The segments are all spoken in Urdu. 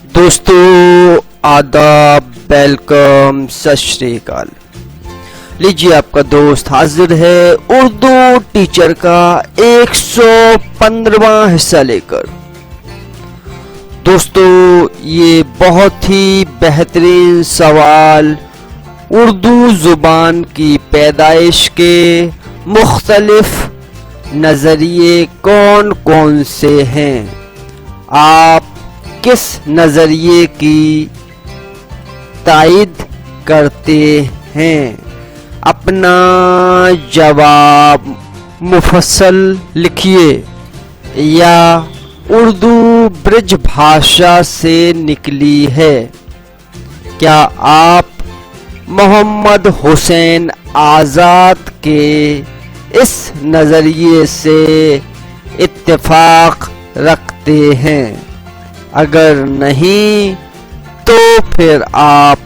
دوستو آداب، ویلکم، ست شری اکال۔ لیجیے آپ کا دوست حاضر ہے اردو ٹیچر کا 115واں حصہ لے کر۔ دوستو یہ بہت ہی بہترین سوال اردو زبان کی پیدائش کے مختلف نظریے کون کون سے ہیں؟ آپ کس نظریے کی تائید کرتے ہیں؟ اپنا جواب مفصل لکھیے یا اردو برج بھاشا سے نکلی ہے؟ کیا آپ محمد حسین آزاد کے اس نظریے سے اتفاق رکھتے ہیں؟ اگر نہیں تو پھر آپ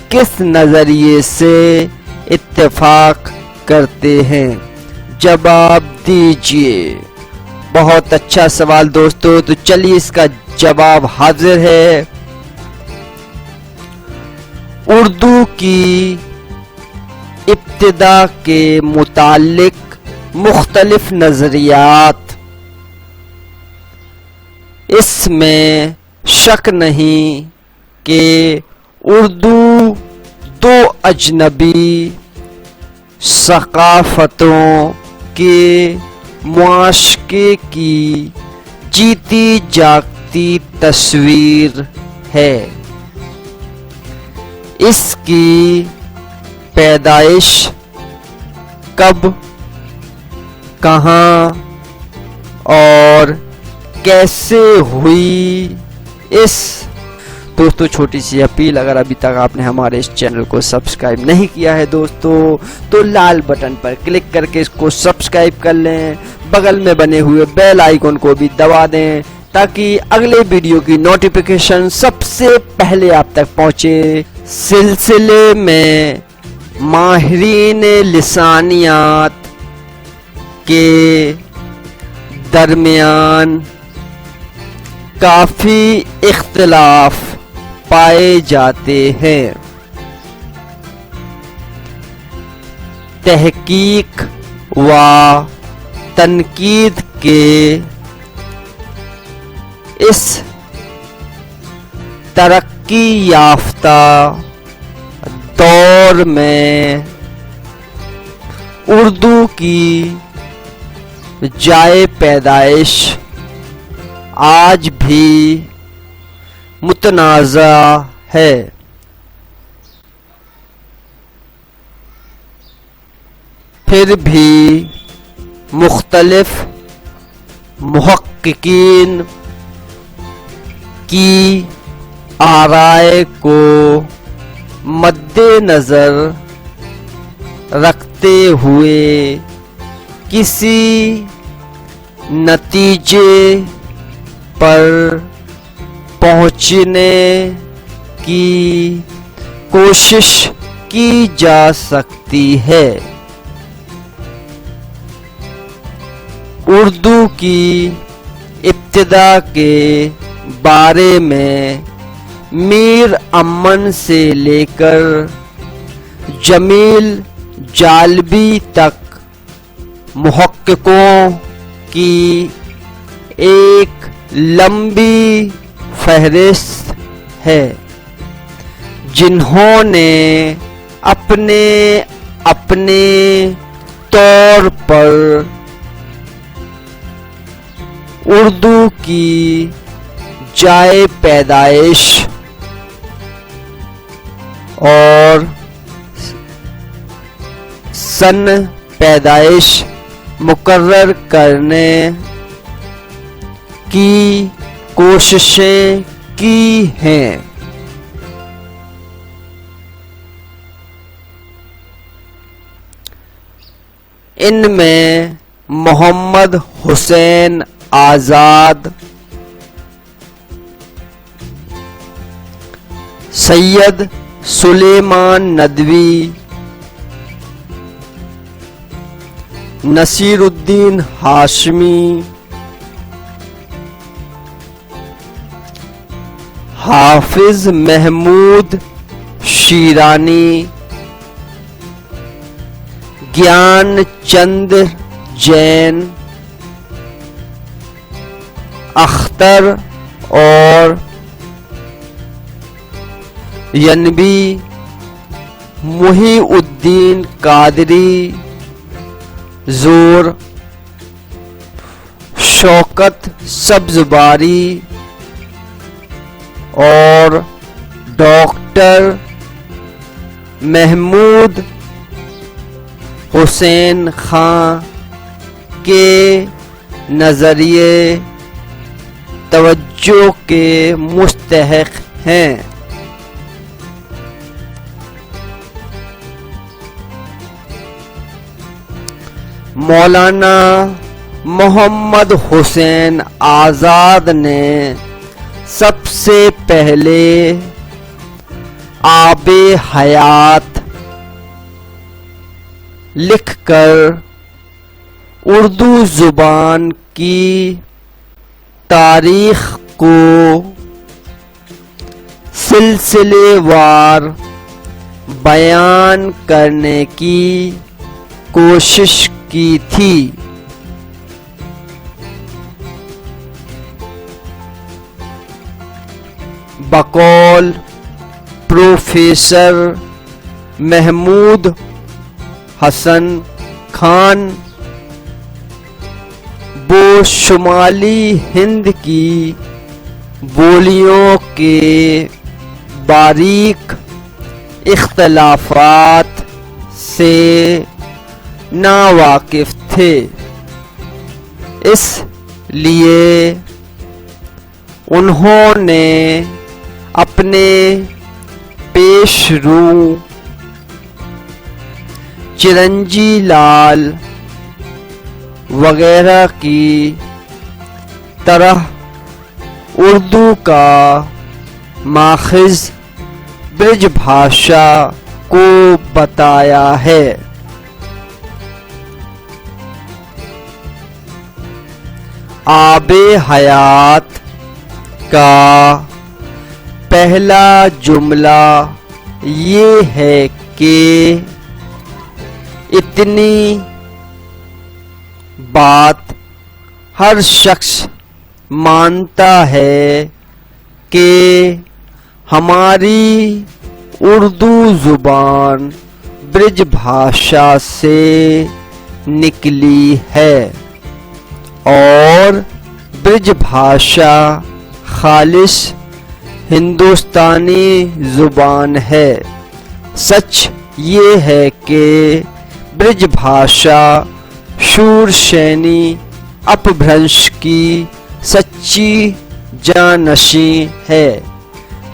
کس نظریے سے اتفاق کرتے ہیں؟ جواب دیجیے۔ بہت اچھا سوال دوستو، تو چلیے اس کا جواب حاضر ہے۔ اردو کی ابتدا کے متعلق مختلف نظریات، اس میں شک نہیں کہ اردو دو اجنبی ثقافتوں کے معاشقے کی جیتی جاگتی تصویر ہے۔ اس کی پیدائش کب، کہاں اور کیسے ہوئی؟ اس دوستو چھوٹی سی اپیل، اگر ابھی تک آپ نے ہمارے اس چینل کو سبسکرائب نہیں کیا ہے دوستو تو لال بٹن پر کلک کر کے اس کو سبسکرائب کر لیں، بغل میں بنے ہوئے بیل آئیکن کو بھی دبا دیں تاکہ اگلے ویڈیو کی نوٹیفیکیشن سب سے پہلے آپ تک پہنچے۔ سلسلے میں ماہرین لسانیات کے درمیان کافی اختلاف پائے جاتے ہیں۔ تحقیق و تنقید کے اس ترقی یافتہ دور میں اردو کی جائے پیدائش آج بھی متنازع ہے۔ پھر بھی مختلف محققین کی آرائے کو مد نظر رکھتے ہوئے کسی نتیجے پر پہنچنے کی کوشش کی جا سکتی ہے۔ اردو کی ابتدا کے بارے میں میر امن سے لے کر جمیل جالبی تک محققوں کی ایک لمبی فہرست ہے، جنہوں نے اپنے طور پر اردو کی جائے پیدائش اور سن پیدائش مقرر کرنے کی کوششیں کی ہیں۔ ان میں محمد حسین آزاد، سید سلیمان ندوی، نصیر الدین ہاشمی، حافظ محمود شیرانی، گیان چندر جین، اختر اور ینبی، محی الدین قادری، زور، شوکت سبزباری اور ڈاکٹر محمود حسین خان کے نظریے توجہ کے مستحق ہیں۔ مولانا محمد حسین آزاد نے سب سے پہلے آب حیات لکھ کر اردو زبان کی تاریخ کو سلسلے وار بیان کرنے کی کوشش کی تھی۔ بقول پروفیسر محمود حسن خان، وہ شمالی ہند کی بولیوں کے باریک اختلافات سے ناواقف تھے، اس لیے انہوں نے اپنے پیش رو چرنجی لال وغیرہ کی طرح اردو کا ماخذ برج بھاشا کو بتایا ہے۔ آب حیات کا پہلا جملہ یہ ہے کہ اتنی بات ہر شخص مانتا ہے کہ ہماری اردو زبان برج بھاشا سے نکلی ہے اور برج بھاشا خالص ہندوستانی زبان ہے۔ سچ یہ ہے کہ برج بھاشا شورشینی اپبھرنش کی سچی جانشین ہے،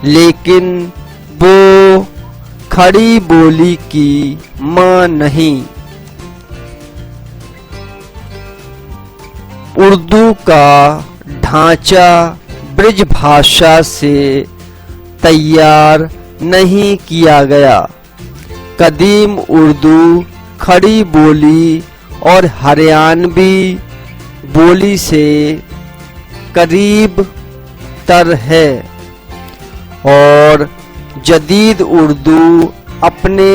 لیکن وہ کھڑی بولی کی ماں نہیں۔ اردو کا ڈھانچہ برج بھاشا سے تیار نہیں کیا گیا۔ قدیم اردو کھڑی بولی اور ہریانوی بولی سے قریب تر ہے، اور جدید اردو اپنے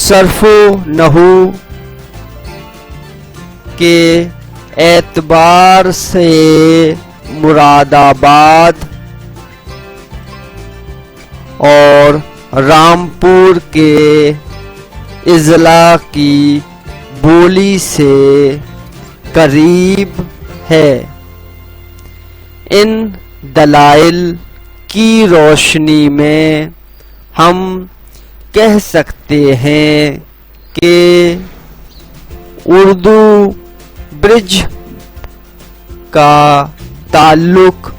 صرف و نحو کے اعتبار سے مراد آباد اور رامپور کے اضلاع کی بولی سے قریب ہے۔ ان دلائل کی روشنی میں ہم کہہ سکتے ہیں کہ اردو برج کا تعلق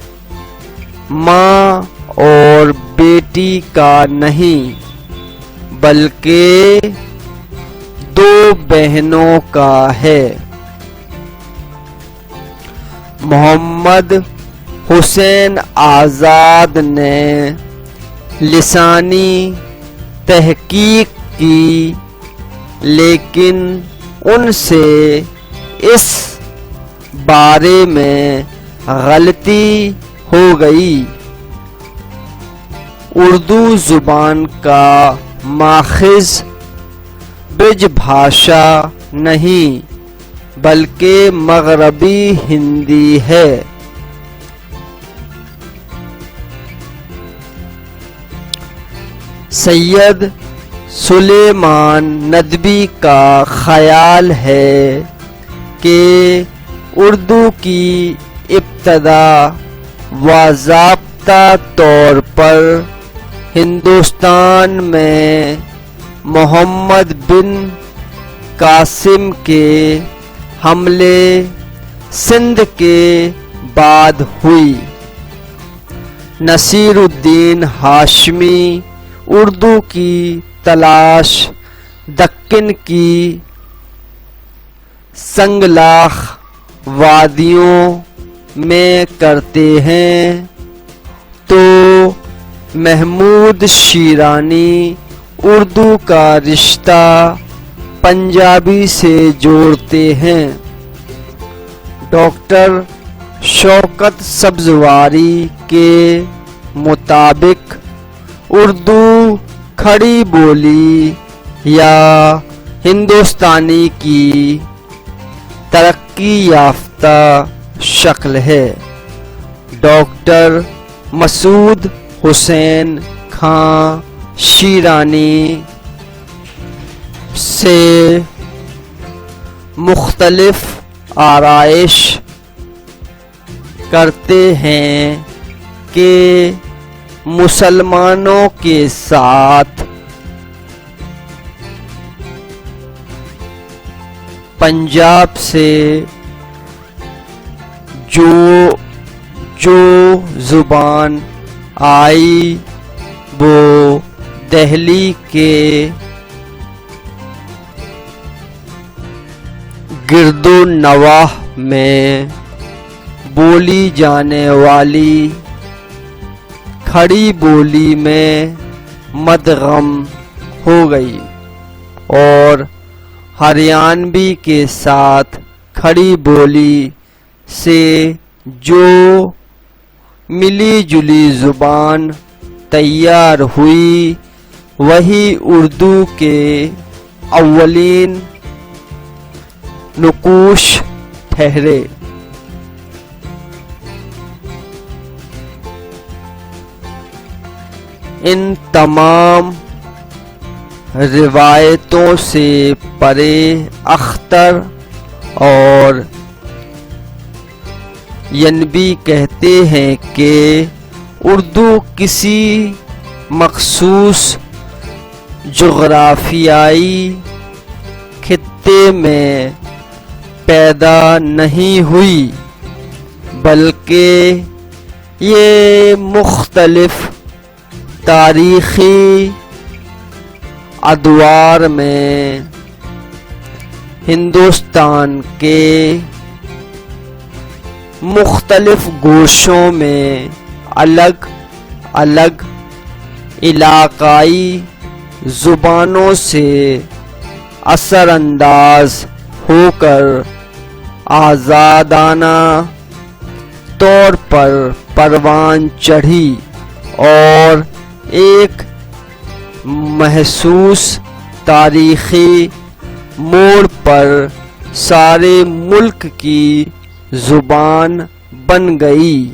ماں اور بیٹی کا نہیں، بلکہ دو بہنوں کا ہے۔ محمد حسین آزاد نے لسانی تحقیق کی، لیکن ان سے اس بارے میں غلطی ہو گئی اردو زبان کا ماخذ برج بھاشا نہیں بلکہ مغربی ہندی ہے۔ سید سلیمان ندوی کا خیال ہے کہ اردو کی ابتدا باضابطہ طور پر ہندوستان میں محمد بن قاسم کے حملے سندھ کے بعد ہوئی۔ نصیر الدین ہاشمی اردو کی تلاش دکن کی سنگلاخ وادیوں میں کرتے ہیں تو محمود شیرانی اردو کا رشتہ پنجابی سے جوڑتے ہیں۔ ڈاکٹر شوکت سبزواری کے مطابق اردو کھڑی بولی یا ہندوستانی کی ترقی یافتہ شکل ہے۔ ڈاکٹر مسعود حسین خان شیرانی سے مختلف آرائش کرتے ہیں کہ مسلمانوں کے ساتھ پنجاب سے جو زبان آئی وہ دہلی کے گرد و نواح میں بولی جانے والی کھڑی بولی میں مدغم ہو گئی اور ہریانوی کے ساتھ کھڑی بولی سے جو ملی جلی زبان تیار ہوئی وہی اردو کے اولین نقوش ٹھہرے۔ ان تمام روایتوں سے پرے اختر اور ینبی کہتے ہیں کہ اردو کسی مخصوص جغرافیائی خطے میں پیدا نہیں ہوئی بلکہ یہ مختلف تاریخی ادوار میں ہندوستان کے مختلف گوشوں میں الگ الگ علاقائی زبانوں سے اثر انداز ہو کر آزادانہ طور پر پروان چڑھی اور ایک محسوس تاریخی موڑ پر سارے ملک کی زبان بن گئی۔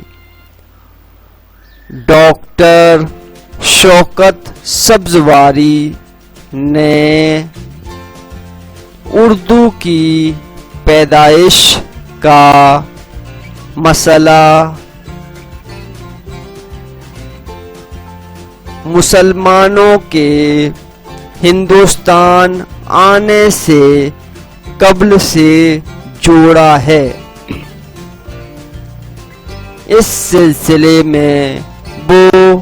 ڈاکٹر شوکت سبزواری نے اردو کی پیدائش کا مسئلہ مسلمانوں کے ہندوستان آنے سے قبل سے جوڑا ہے۔ اس سلسلے میں وہ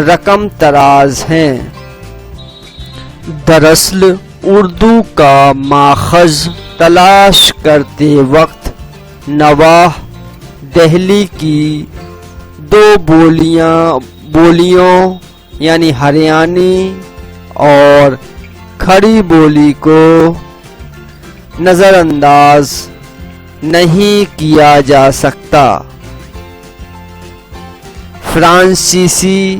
رقم تراز ہیں۔ دراصل اردو کا ماخذ تلاش کرتے وقت نواح دہلی کی دو بولیوں یعنی ہریانی اور کھڑی بولی کو نظر انداز نہیں کیا جا سکتا۔ فرانسیسی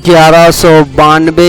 1192